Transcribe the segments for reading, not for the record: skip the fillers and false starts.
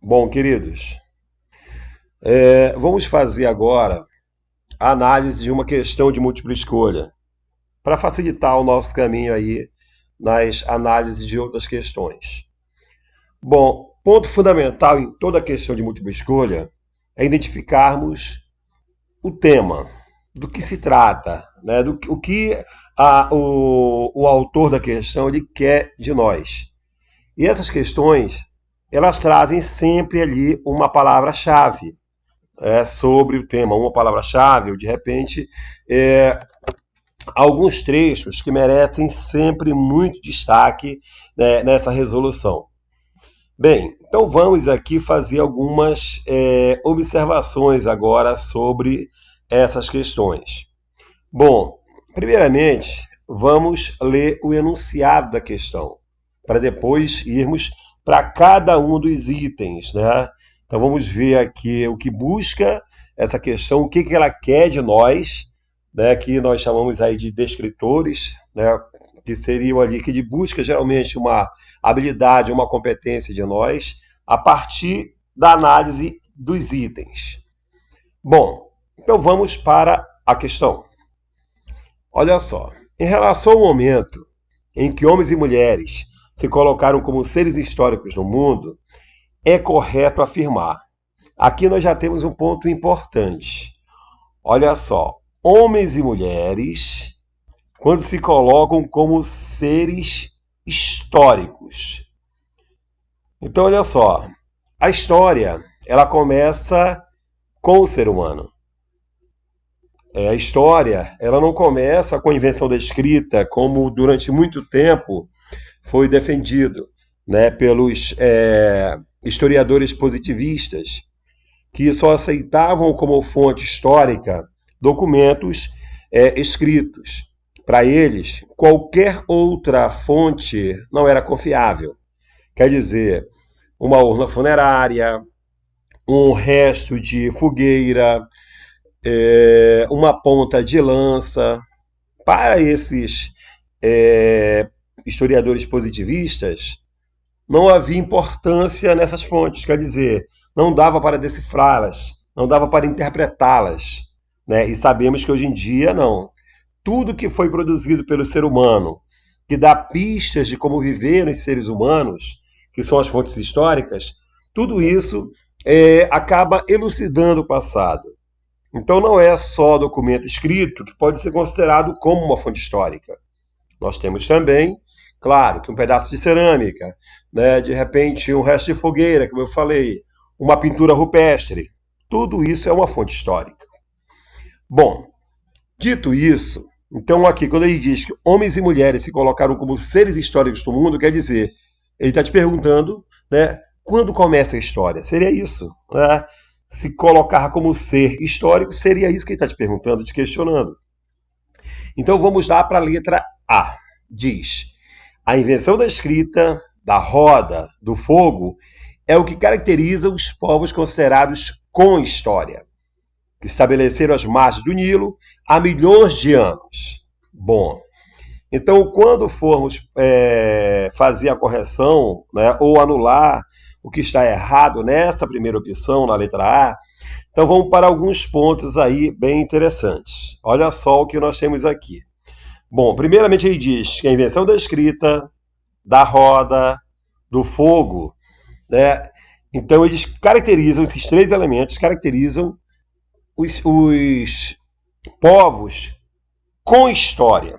Bom, queridos, vamos fazer agora a análise de uma questão de múltipla escolha, para facilitar o nosso caminho aí nas análises de outras questões. Bom, ponto fundamental em toda questão de múltipla escolha é identificarmos o tema, do que se trata, né? O que o autor da questão ele quer de nós. E essas questões, elas trazem sempre ali uma palavra-chave sobre o tema, uma palavra-chave, ou de repente alguns trechos que merecem sempre muito destaque, né, nessa resolução. Bem, então vamos aqui fazer algumas observações agora sobre essas questões. Bom, primeiramente, vamos ler o enunciado da questão, para depois irmos para cada um dos itens, né? Então vamos ver aqui o que busca essa questão, o que ela quer de nós, né? Que nós chamamos aí de descritores, né? Que seriam ali que busca geralmente uma habilidade, uma competência de nós, a partir da análise dos itens. Bom, então vamos para a questão. Olha só, em relação ao momento em que homens e mulheres se colocaram como seres históricos no mundo, é correto afirmar. Aqui nós já temos um ponto importante. Olha só, homens e mulheres, quando se colocam como seres históricos. Então, olha só, a história, ela começa com o ser humano. A história, ela não começa com a invenção da escrita, como durante muito tempo foi defendido, né, pelos historiadores positivistas, que só aceitavam como fonte histórica documentos escritos. Para eles, qualquer outra fonte não era confiável. Quer dizer, uma urna funerária, um resto de fogueira, uma ponta de lança. Para esses historiadores positivistas, não havia importância nessas fontes, quer dizer, não dava para decifrá-las, não dava para interpretá-las, né? E sabemos que hoje em dia não. Tudo que foi produzido pelo ser humano, que dá pistas de como viveram os seres humanos, que são as fontes históricas, tudo isso acaba elucidando o passado. Então não é só documento escrito que pode ser considerado como uma fonte histórica. Nós temos também, claro, que um pedaço de cerâmica, né, de repente um resto de fogueira, como eu falei, uma pintura rupestre. Tudo isso é uma fonte histórica. Bom, dito isso, então aqui quando ele diz que homens e mulheres se colocaram como seres históricos do mundo, quer dizer, ele está te perguntando, né, quando começa a história? Seria isso, né? Se colocar como ser histórico, seria isso que ele está te perguntando, te questionando. Então vamos lá para a letra A. Diz: a invenção da escrita, da roda, do fogo, é o que caracteriza os povos considerados com história, que estabeleceram as margens do Nilo há milhões de anos. Bom, então quando formos fazer a correção, né, ou anular o que está errado nessa primeira opção, na letra A, então vamos para alguns pontos aí bem interessantes. Olha só o que nós temos aqui. Bom, primeiramente ele diz que a invenção da escrita, da roda, do fogo, né? Então eles caracterizam, esses três elementos caracterizam os povos com história.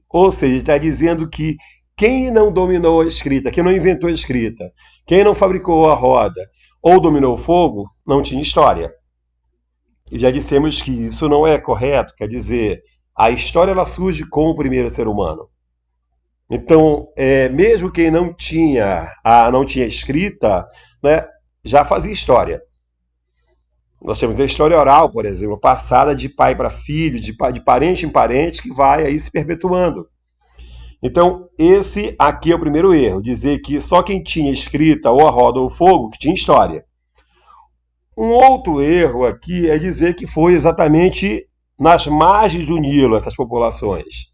Ou seja, está dizendo que quem não dominou a escrita, quem não inventou a escrita, quem não fabricou a roda ou dominou o fogo, não tinha história. E já dissemos que isso não é correto, quer dizer, a história ela surge com o primeiro ser humano. Então, mesmo quem não tinha escrita, né, já fazia história. Nós temos a história oral, por exemplo, passada de pai para filho, de parente em parente, que vai aí se perpetuando. Então, esse aqui é o primeiro erro, dizer que só quem tinha escrita ou a roda ou o fogo que tinha história. Um outro erro aqui é dizer que foi exatamente nas margens do Nilo essas populações.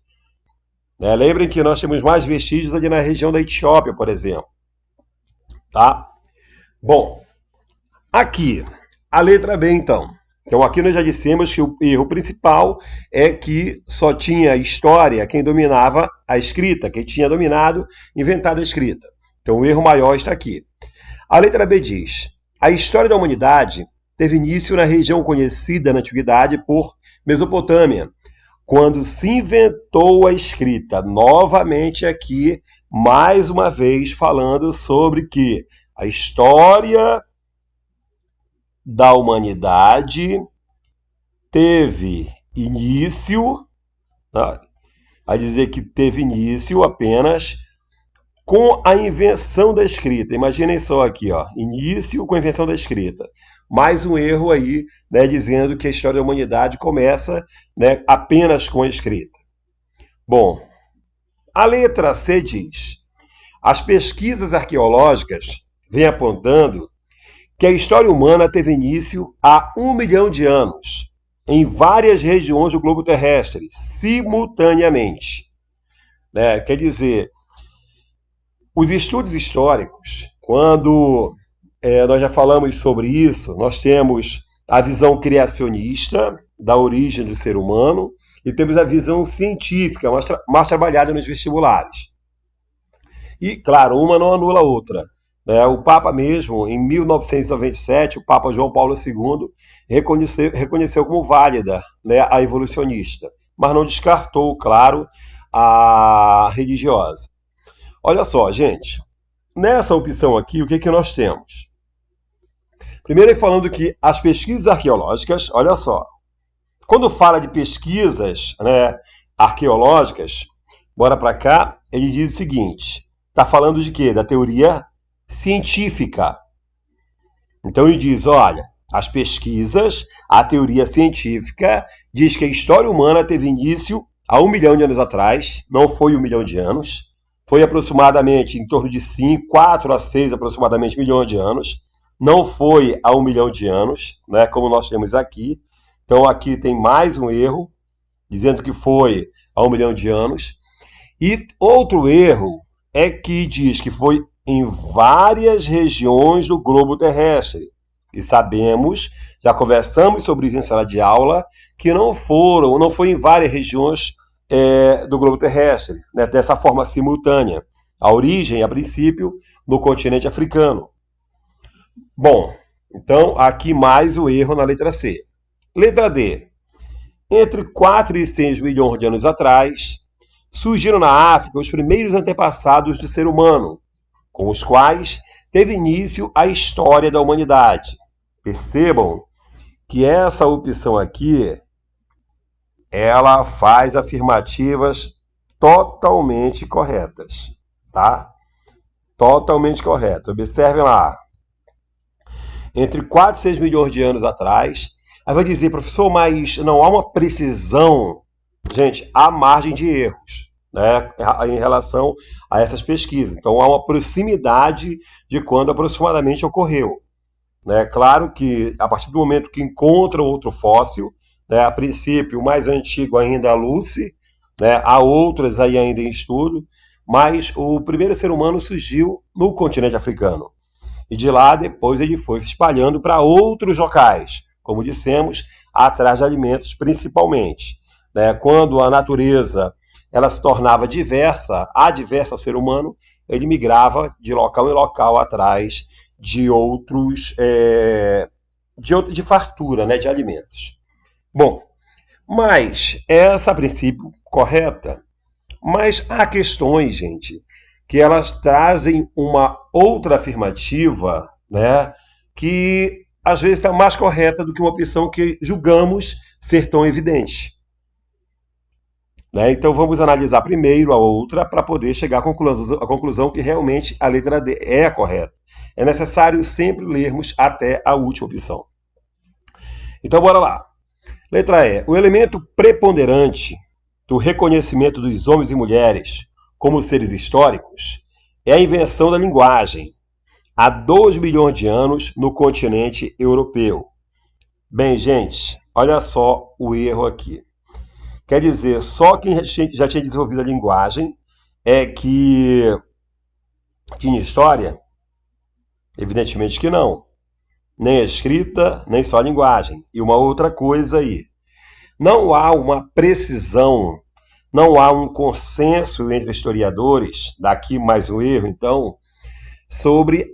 Lembrem que nós temos mais vestígios ali na região da Etiópia, por exemplo. Tá? Bom, Aqui, a letra B, então. Então, aqui nós já dissemos que o erro principal é que só tinha história quem dominava a escrita, quem tinha dominado, inventado a escrita. Então, o erro maior está aqui. A letra B diz: a história da humanidade teve início na região conhecida na antiguidade por Mesopotâmia, quando se inventou a escrita. Novamente aqui, mais uma vez, falando sobre que a história da humanidade teve início, a dizer que teve início apenas com a invenção da escrita. Imaginem só aqui, ó, início com a invenção da escrita. Mais um erro aí, né, dizendo que a história da humanidade começa, né, apenas com a escrita. Bom, a letra C diz: as pesquisas arqueológicas vêm apontando que a história humana teve início há 1 milhão de anos, em várias regiões do globo terrestre, simultaneamente. Né? Quer dizer, os estudos históricos, quando nós já falamos sobre isso, nós temos a visão criacionista da origem do ser humano e temos a visão científica, mais trabalhada nos vestibulares. E, claro, uma não anula a outra. O Papa mesmo, em 1997, o Papa João Paulo II reconheceu como válida, né, a evolucionista, mas não descartou, claro, a religiosa. Olha só, gente, nessa opção aqui, o que nós temos? Primeiro, falando que as pesquisas arqueológicas, olha só, quando fala de pesquisas, né, arqueológicas, bora para cá, ele diz o seguinte, está falando de quê? Da teoria científica. Então ele diz, olha, as pesquisas, a teoria científica diz que a história humana teve início há 1 milhão de anos atrás, não foi 1 milhão de anos, foi aproximadamente em torno de 4 a 6 aproximadamente milhões de anos, não foi há 1 milhão de anos, né, como nós temos aqui. Então aqui tem mais um erro, dizendo que foi há 1 milhão de anos. E outro erro é que diz que foi em várias regiões do globo terrestre. E sabemos, já conversamos sobre isso em sala de aula, que não foi em várias regiões do globo terrestre, né, dessa forma simultânea. A origem, a princípio, no continente africano. Bom, então aqui mais o erro na letra C. Letra D. Entre 4 e 6 milhões de anos atrás, surgiram na África os primeiros antepassados do ser humano, com os quais teve início a história da humanidade. Percebam que essa opção aqui, ela faz afirmativas totalmente corretas, tá? Totalmente corretas. Observem lá. Entre 4 e 6 milhões de anos atrás, aí vai dizer, professor, mas não há uma precisão. Gente, há margem de erros, né, em relação a essas pesquisas. Então, há uma proximidade de quando aproximadamente ocorreu. Né? Claro que, a partir do momento que encontram outro fóssil, né, a princípio, o mais antigo ainda é a Lucy, né, há outras aí ainda em estudo, mas o primeiro ser humano surgiu no continente africano. E de lá, depois, ele foi se espalhando para outros locais, como dissemos, atrás de alimentos principalmente. Né? Quando a natureza ela se tornava adversa ao ser humano, ele migrava de local em local atrás de outros, de fartura, né, de alimentos. Bom, mas essa a princípio correta, mas há questões, gente, que elas trazem uma outra afirmativa, né, que às vezes está mais correta do que uma opção que julgamos ser tão evidente. Né? Então vamos analisar primeiro a outra para poder chegar à conclusão que realmente a letra D é a correta. É necessário sempre lermos até a última opção. Então bora lá. Letra E. O elemento preponderante do reconhecimento dos homens e mulheres como seres históricos é a invenção da linguagem, há 2 milhões de anos no continente europeu. Bem, gente, olha só o erro aqui. Quer dizer, só quem já tinha desenvolvido a linguagem é que tinha história? Evidentemente que não. nem a escrita, nem só a linguagem. E uma outra coisa aí, não há uma precisão, não há um consenso entre historiadores, daqui mais um erro então, sobre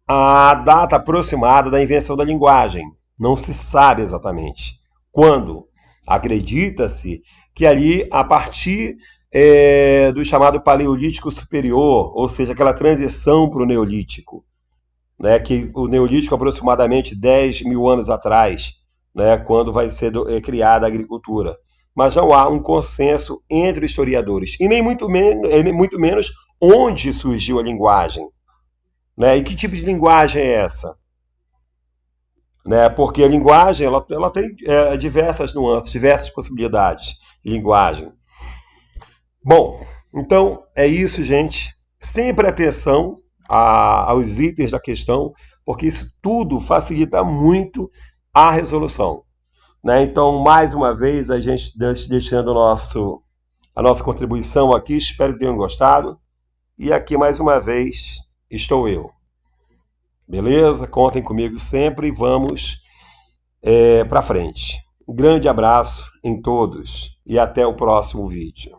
a data aproximada da invenção da linguagem. Não se sabe exatamente quando. Acredita-se que ali, a partir do chamado Paleolítico Superior, ou seja, aquela transição para o Neolítico, né, que o Neolítico aproximadamente 10 mil anos atrás, né, quando vai ser criada a agricultura. Mas não há um consenso entre historiadores, e nem muito menos onde surgiu a linguagem. Né? E que tipo de linguagem é essa? Né? Porque a linguagem ela tem diversas nuances, diversas possibilidades de linguagem. Bom, então é isso, gente. Sempre atenção aos itens da questão, porque isso tudo facilita muito a resolução. Né? Então, mais uma vez, a gente deixando a nossa contribuição aqui, espero que tenham gostado. E aqui, mais uma vez, estou eu. Beleza? Contem comigo sempre e vamos para frente. Um grande abraço em todos e até o próximo vídeo.